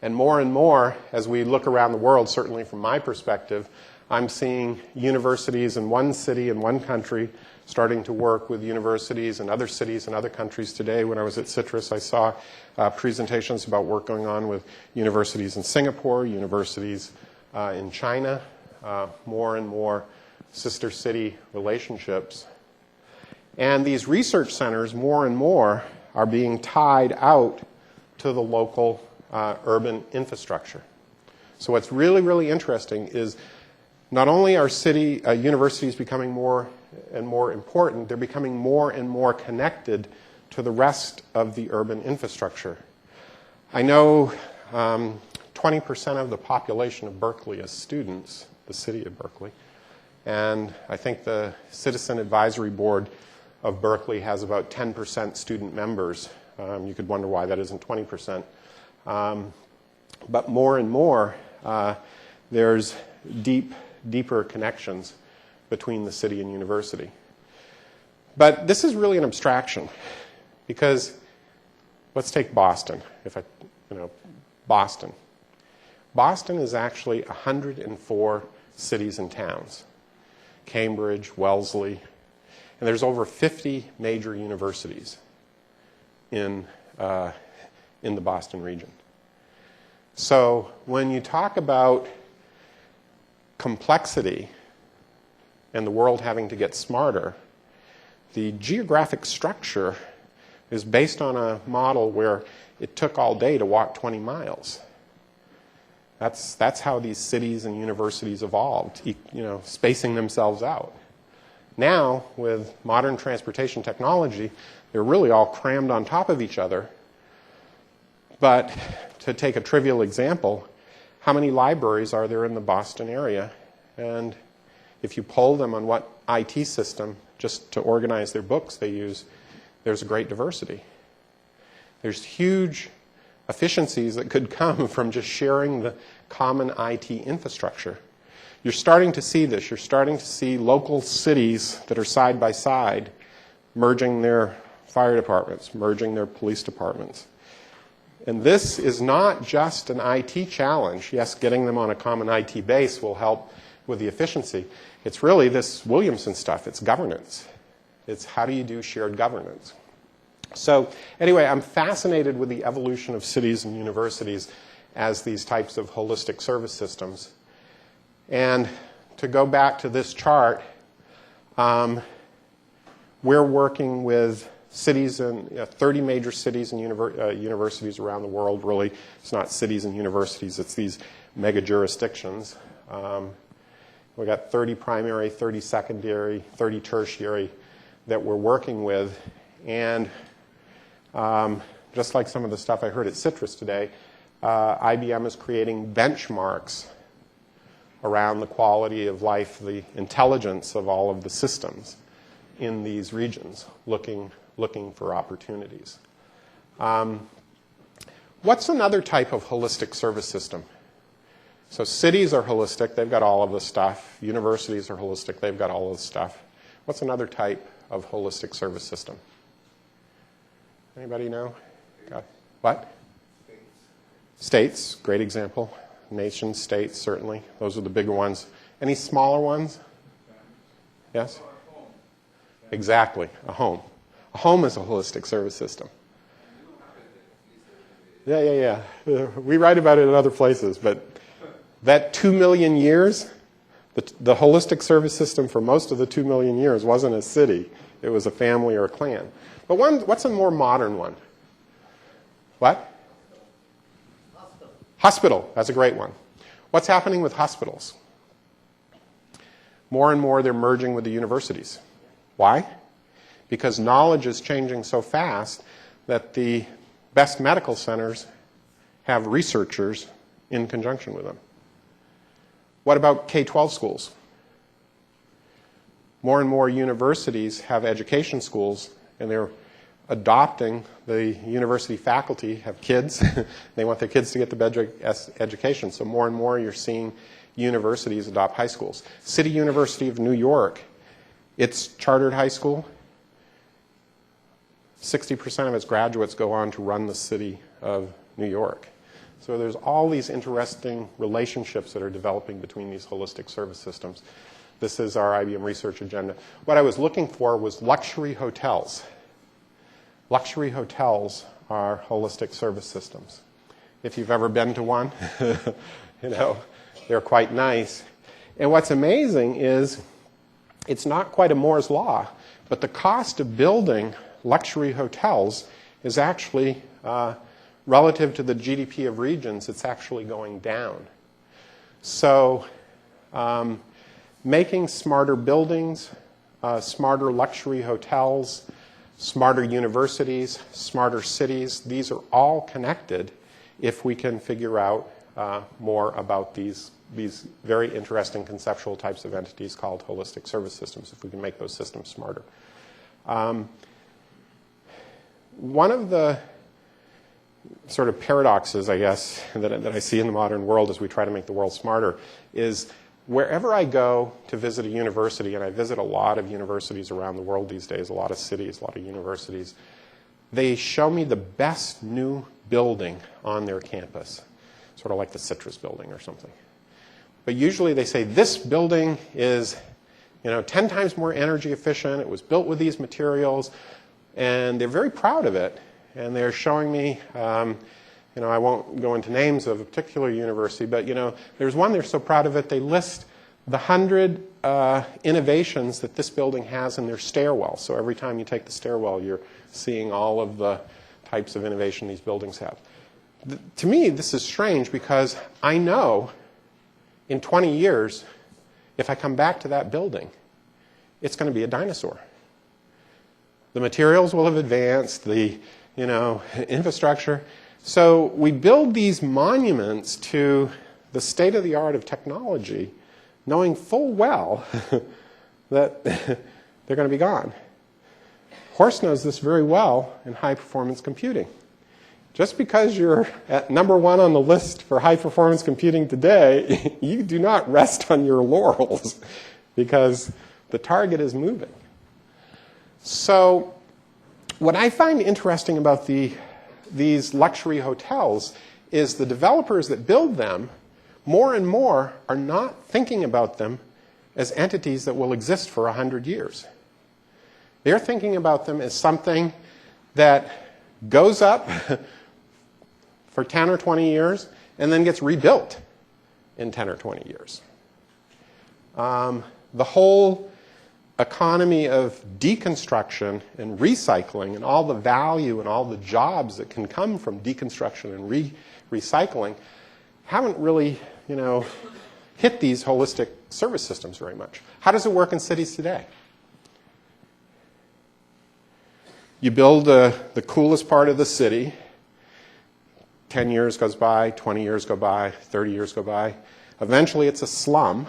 And more, as we look around the world, certainly from my perspective, I'm seeing universities in one city in one country starting to work with universities in other cities and other countries. Today, when I was at CITRIS, I saw presentations about work going on with universities in Singapore, universities in China, more and more sister city relationships. And these research centers, more and more, are being tied out to the local urban infrastructure. So what's really, really interesting is not only are universities becoming more and more important, they're becoming more and more connected to the rest of the urban infrastructure. I know 20% of the population of Berkeley is students, the city of Berkeley. And I think the Citizen Advisory Board of Berkeley has about 10% student members. You could wonder why that isn't 20%. But more and more, there's deeper connections between the city and university. But this is really an abstraction, because let's take Boston. Boston. Boston is actually 104 cities and towns. Cambridge, Wellesley, and there's over 50 major universities in the Boston region. So when you talk about complexity and the world having to get smarter, the geographic structure is based on a model where it took all day to walk 20 miles. That's how these cities and universities evolved, spacing themselves out. Now, with modern transportation technology, they're really all crammed on top of each other. But to take a trivial example, how many libraries are there in the Boston area? And if you poll them on what IT system, just to organize their books they use, there's a great diversity. There's huge efficiencies that could come from just sharing the common IT infrastructure. You're starting to see this. You're starting to see local cities that are side by side merging their fire departments, merging their police departments. And this is not just an IT challenge. Yes, getting them on a common IT base will help with the efficiency. It's really this Williamson stuff. It's governance. It's how do you do shared governance. So anyway, I'm fascinated with the evolution of cities and universities as these types of holistic service systems. And to go back to this chart, we're working with cities and 30 major cities and universities around the world. Really, it's not cities and universities, it's these mega jurisdictions. We've got 30 primary, 30 secondary, 30 tertiary that we're working with. And just like some of the stuff I heard at CITRIS today, IBM is creating benchmarks around the quality of life, the intelligence of all of the systems in these regions, looking for opportunities. What's another type of holistic service system? So cities are holistic. They've got all of the stuff. Universities are holistic. They've got all of the stuff. What's another type of holistic service system? Anybody know? What? States, great example. Nations, states, certainly. Those are the bigger ones. Any smaller ones? Yes? Exactly, a home. A home is a holistic service system. Yeah. We write about it in other places, but that 2 million years, the holistic service system for most of the 2 million years wasn't a city. It was a family or a clan. But what's a more modern one? What? Hospital. That's a great one. What's happening with hospitals? More and more they're merging with the universities. Why? Because knowledge is changing so fast that the best medical centers have researchers in conjunction with them. What about K-12 schools? More and more universities have education schools, and they're adopting the university faculty, have kids. They want their kids to get the better education. So more and more you're seeing universities adopt high schools. City University of New York, its chartered high school, 60% of its graduates go on to run the city of New York. So there's all these interesting relationships that are developing between these holistic service systems. This is our IBM research agenda. What I was looking for was luxury hotels. Luxury hotels are holistic service systems. If you've ever been to one, they're quite nice. And what's amazing is it's not quite a Moore's law, but the cost of building luxury hotels is actually, relative to the GDP of regions, it's actually going down. So making smarter buildings, smarter luxury hotels, smarter universities, smarter cities, these are all connected if we can figure out more about these very interesting conceptual types of entities called holistic service systems, if we can make those systems smarter. One of the sort of paradoxes, I guess, that I see in the modern world as we try to make the world smarter is wherever I go to visit a university, and I visit a lot of universities around the world these days, a lot of cities, a lot of universities, they show me the best new building on their campus, sort of like the CITRIS building or something. But usually they say, this building is 10 times more energy efficient, it was built with these materials, and they're very proud of it. And they're showing me, I won't go into names of a particular university, but there's one they're so proud of it, they list the 100 innovations that this building has in their stairwell. So every time you take the stairwell, you're seeing all of the types of innovation these buildings have. To me, this is strange because I know in 20 years, if I come back to that building, it's going to be a dinosaur. The materials will have advanced, the infrastructure. So we build these monuments to the state-of-the-art of technology, knowing full well that they're going to be gone. Horst knows this very well in high-performance computing. Just because you're at number 1 on the list for high-performance computing today, you do not rest on your laurels because the target is moving. So what I find interesting about these luxury hotels is the developers that build them, more and more, are not thinking about them as entities that will exist for 100 years. They're thinking about them as something that goes up for 10 or 20 years and then gets rebuilt in 10 or 20 years. The whole economy of deconstruction and recycling and all the value and all the jobs that can come from deconstruction and recycling haven't really, hit these holistic service systems very much. How does it work in cities today? You build the coolest part of the city. 10 years goes by, 20 years go by, 30 years go by. Eventually it's a slum,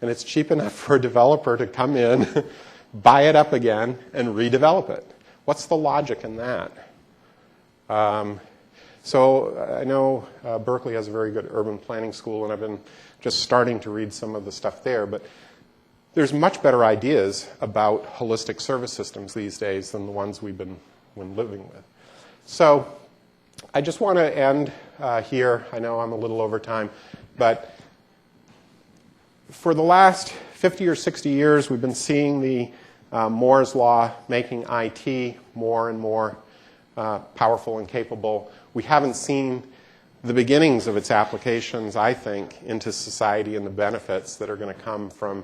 and it's cheap enough for a developer to come in, buy it up again, and redevelop it. What's the logic in that? So I know Berkeley has a very good urban planning school, and I've been just starting to read some of the stuff there. But there's much better ideas about holistic service systems these days than the ones we've been living with. So I just want to end here. I know I'm a little over time, but for the last 50 or 60 years, we've been seeing the Moore's Law making IT more and more powerful and capable. We haven't seen the beginnings of its applications, I think, into society and the benefits that are going to come from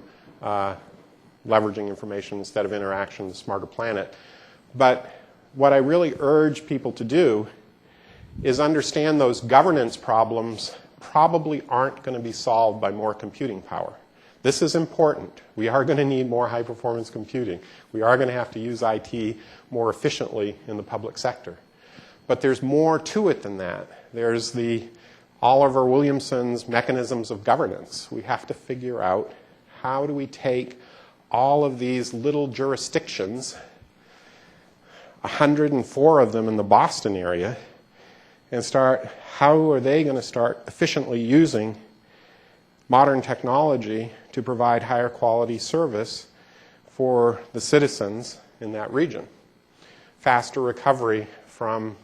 leveraging information instead of interaction, the smarter planet. But what I really urge people to do is understand those governance problems probably aren't going to be solved by more computing power. This is important. We are going to need more high-performance computing. We are going to have to use IT more efficiently in the public sector. But there's more to it than that. There's the Oliver Williamson's mechanisms of governance. We have to figure out how do we take all of these little jurisdictions, 104 of them in the Boston area, and how are they going to start efficiently using modern technology to provide higher quality service for the citizens in that region. Faster recovery from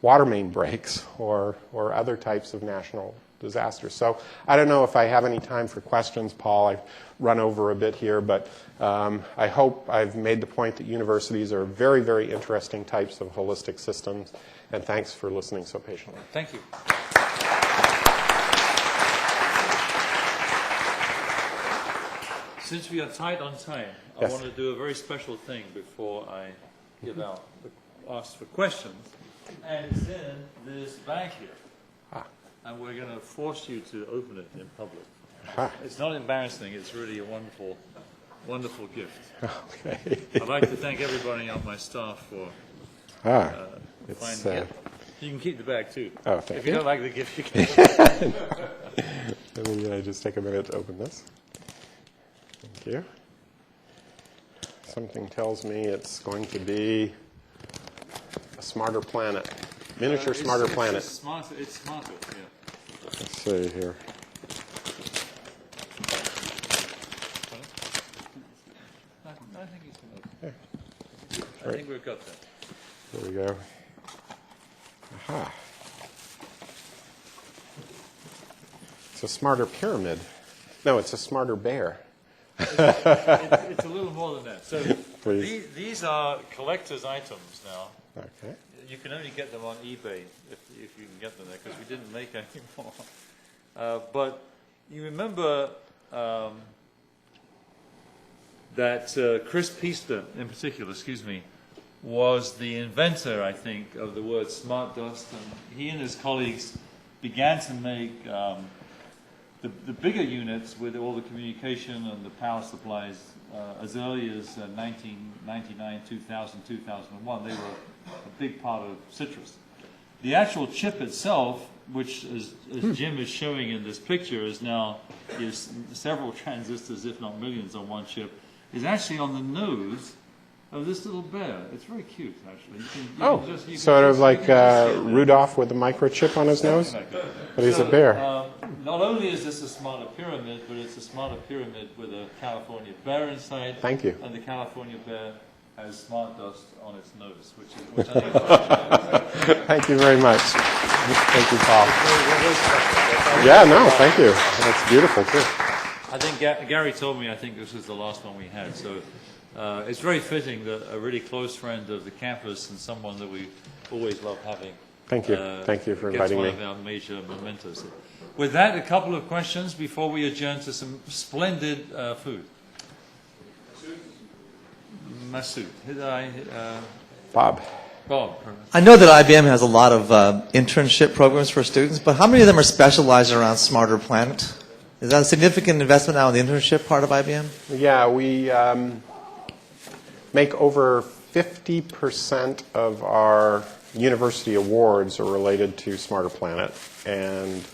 water main breaks or other types of national disasters. So I don't know if I have any time for questions, Paul. I've run over a bit here, but I hope I've made the point that universities are very, very interesting types of holistic systems. And thanks for listening so patiently. Thank you. Since we are tight on time, I want to do a very special thing before I ask for questions. And it's in this bag here. And we're going to force you to open it in public. It's not embarrassing. It's really a wonderful, wonderful gift. Okay. I'd like to thank everybody on my staff for finding it. You can keep the bag, too. Oh, thank you. If you don't like the gift, you can. Let me just take a minute to open this. Thank you. Something tells me it's going to be a smarter planet. Miniature smarter planet. It's smarter, yeah. Let's see here. I think it's enough. I think we've got that. There we go. Aha. It's a smarter pyramid. No, it's a smarter bear. It's a little more than that. So these are collector's items now. Okay. You can only get them on eBay if you can get them there, because we didn't make any more. But you remember that Chris Piester, in particular, was the inventor, I think, of the word smart dust. And he and his colleagues began to make the bigger units with all the communication and the power supplies as early as 1999, 2000, 2001. They were a big part of CITRIS. The actual chip itself, which as Jim is showing in this picture, is several transistors, if not millions, on one chip, is actually on the nose of this little bear. It's very cute, actually. Sort of like Rudolph with a microchip on his nose? But he's a bear. Not only is this a smarter pyramid, but it's a smarter pyramid with a California bear inside. Thank you. And the California bear has smart dust on its nose, which I think is Thank you very much. Thank you, Paul. Yeah, no, thank you. That's beautiful, too. I think Gary told me I think this was the last one we had, so it's very fitting that a really close friend of the campus and someone that we always love having. Thank you. Thank you for inviting me. One of our major mementos. With that, a couple of questions before we adjourn to some splendid food. Masood. Bob. I know that IBM has a lot of internship programs for students, but how many of them are specialized around Smarter Planet? Is that a significant investment now in the internship part of IBM? Yeah, we make over 50% of our university awards are related to Smarter Planet. And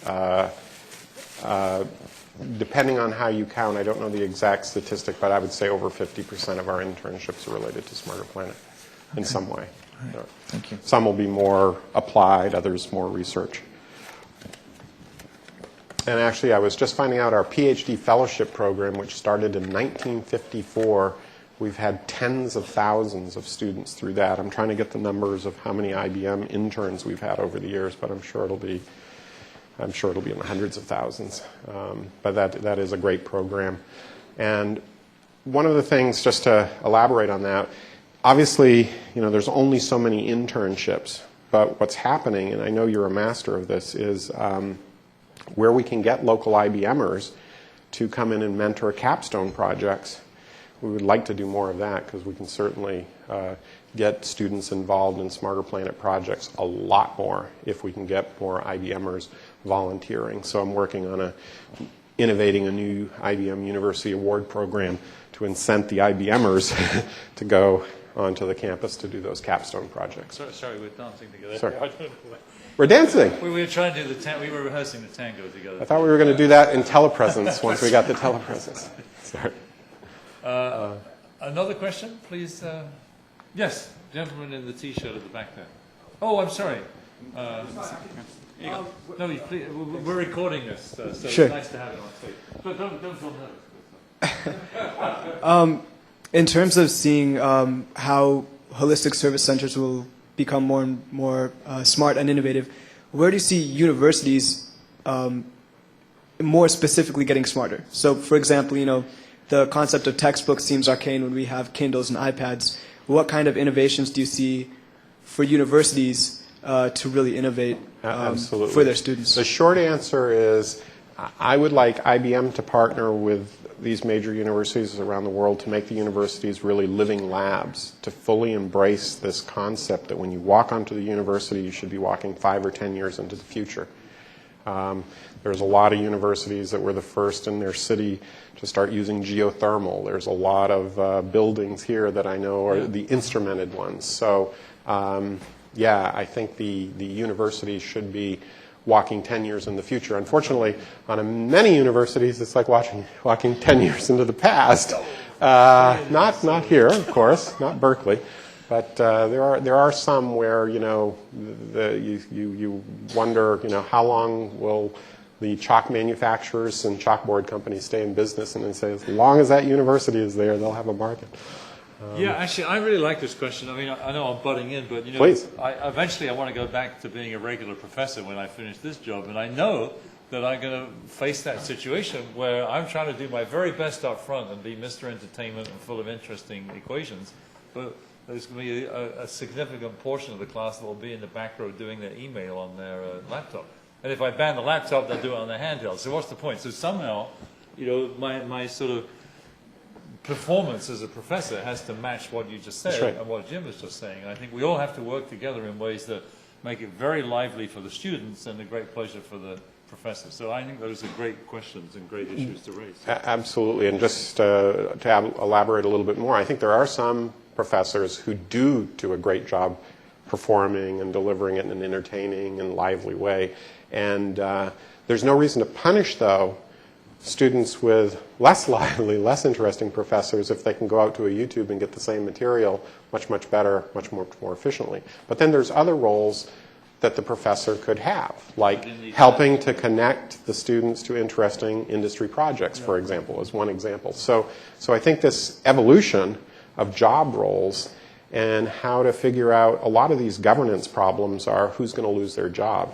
depending on how you count, I don't know the exact statistic, but I would say over 50% of our internships are related to Smarter Planet in some way. Thank you. Some will be more applied, others more research. And actually, I was just finding out our PhD fellowship program, which started in 1954, we've had tens of thousands of students through that. I'm trying to get the numbers of how many IBM interns we've had over the years, but I'm sure it'll be in the hundreds of thousands. But that is a great program. And one of the things, just to elaborate on that, obviously, there's only so many internships. But what's happening, and I know you're a master of this, is where we can get local IBMers to come in and mentor capstone projects. We would like to do more of that because we can certainly get students involved in Smarter Planet projects a lot more if we can get more IBMers volunteering. So I'm working on innovating a new IBM University Award program to incent the IBMers to go onto the campus to do those capstone projects. Sorry, we're dancing together. Sorry. We're dancing. We were trying to do we were rehearsing the tango together. I thought we were going to do that in telepresence once we got the telepresence. Sorry. Another question, please. Yes, gentleman in the T-shirt at the back there. Oh, I'm sorry. No, please, we're recording this, so Sure. It's nice to have it on tape. But don't feel nervous. In terms of seeing how holistic service centers will become more and more smart and innovative, where do you see universities more specifically getting smarter? So, for example, the concept of textbooks seems arcane when we have Kindles and iPads. What kind of innovations do you see for universities to really innovate Absolutely. for their students? The short answer is I would like IBM to partner with these major universities around the world to make the universities really living labs, to fully embrace this concept that when you walk onto the university, you should be walking 5 or 10 years into the future. There's a lot of universities that were the first in their city to start using geothermal. There's a lot of buildings here that I know are the instrumented ones. So, yeah, I think the universities should be walking 10 years in the future. Unfortunately, on many universities, it's like walking 10 years into the past. Not here, of course, not Berkeley. But there are some where you wonder how long will the chalk manufacturers and chalkboard companies stay in business, and they say as long as that university is there, they'll have a market. Yeah, actually, I really like this question. I mean, I know I'm butting in, but Please. Eventually I want to go back to being a regular professor when I finish this job, and I know that I'm going to face that situation where I'm trying to do my very best up front and be Mr. Entertainment and full of interesting equations, but there's going to be a significant portion of the class that will be in the back row doing their email on their laptop. And if I ban the laptop, they'll do it on their handheld. So what's the point? So somehow, my sort of performance as a professor has to match what you just said. That's right. And what Jim was just saying. And I think we all have to work together in ways that make it very lively for the students and a great pleasure for the professor. So I think those are great questions and great issues to raise. Absolutely. And just to elaborate a little bit more, I think there are some professors who do a great job performing and delivering it in an entertaining and lively way. And there's no reason to punish, though, students with less lively, less interesting professors if they can go out to a YouTube and get the same material much, much better, much more efficiently. But then there's other roles that the professor could have, like helping to connect the students to interesting industry projects, for example, is one example. So I think this evolution of job roles and how to figure out a lot of these governance problems are who's going to lose their job,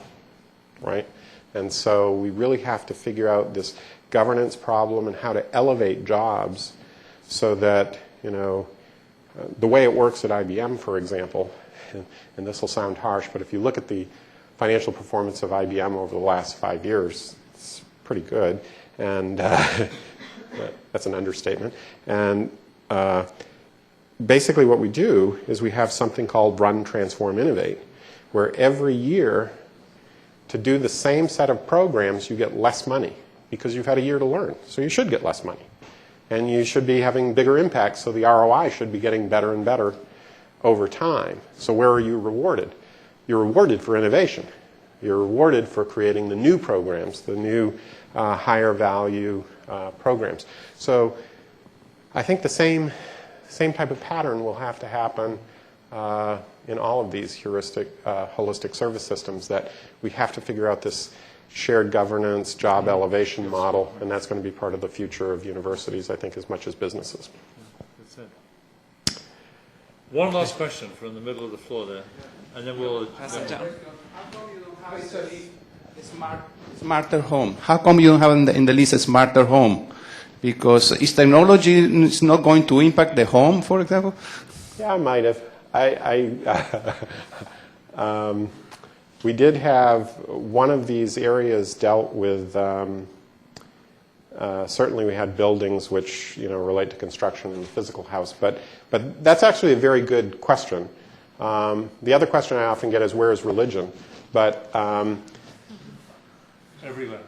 right? And so we really have to figure out this governance problem and how to elevate jobs so that, the way it works at IBM, for example, and this will sound harsh, but if you look at the financial performance of IBM over the last 5 years, it's pretty good. And that's an understatement. And basically what we do is we have something called Run, Transform, Innovate, where every year to do the same set of programs, you get less money because you've had a year to learn. So you should get less money. And you should be having bigger impacts, so the ROI should be getting better and better over time. So where are you rewarded? You're rewarded for innovation. You're rewarded for creating the new programs, the new higher value programs. So I think the same type of pattern will have to happen in all of these holistic service systems, that we have to figure out this shared governance, job elevation model, and that's going to be part of the future of universities, I think, as much as businesses. That's it. One last question from the middle of the floor there, and then we'll pass it down. How come you don't have a smarter home? How come you don't have in the list a smarter home? Because is technology is not going to impact the home, for example? Yeah, I might have. We did have one of these areas dealt with. Certainly, we had buildings which relate to construction in the physical house, but that's actually a very good question. The other question I often get is, where is religion? But Everywhere.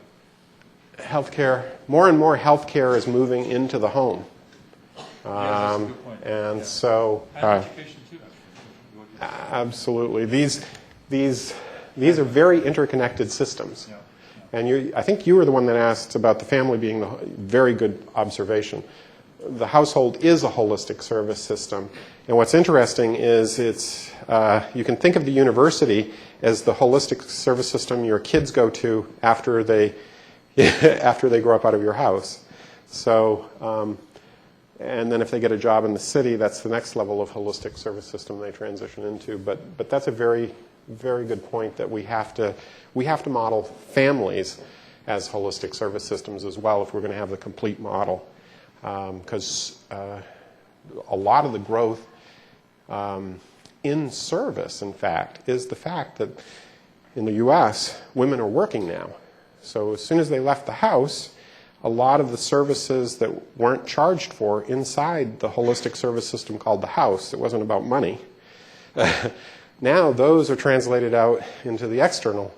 healthcare, more and more healthcare is moving into the home. That's a good point. And so, And education too, actually. absolutely, these are very interconnected systems. Yeah. And I think you were the one that asked about the family being the very good observation. The household is a holistic service system. And what's interesting is you can think of the university as the holistic service system your kids go to after they grow up out of your house. So, and then if they get a job in the city, that's the next level of holistic service system they transition into. But that's a very, very good point, that we have to model families as holistic service systems as well if we're going to have the complete model. Because a lot of the growth in service, in fact, is the fact that in the U.S., women are working now. So as soon as they left the house, a lot of the services that weren't charged for inside the holistic service system called the house, it wasn't about money. Now those are translated out into the external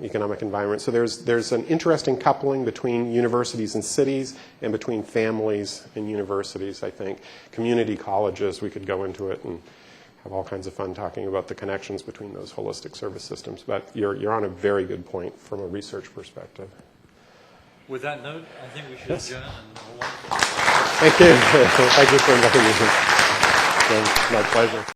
economic environment. So there's an interesting coupling between universities and cities, and between families and universities, I think. Community colleges, we could go into it and have all kinds of fun talking about the connections between those holistic service systems. But you're on a very good point from a research perspective. With that note, I think we should adjourn. And Thank you. Thank you for inviting me. It's been my pleasure.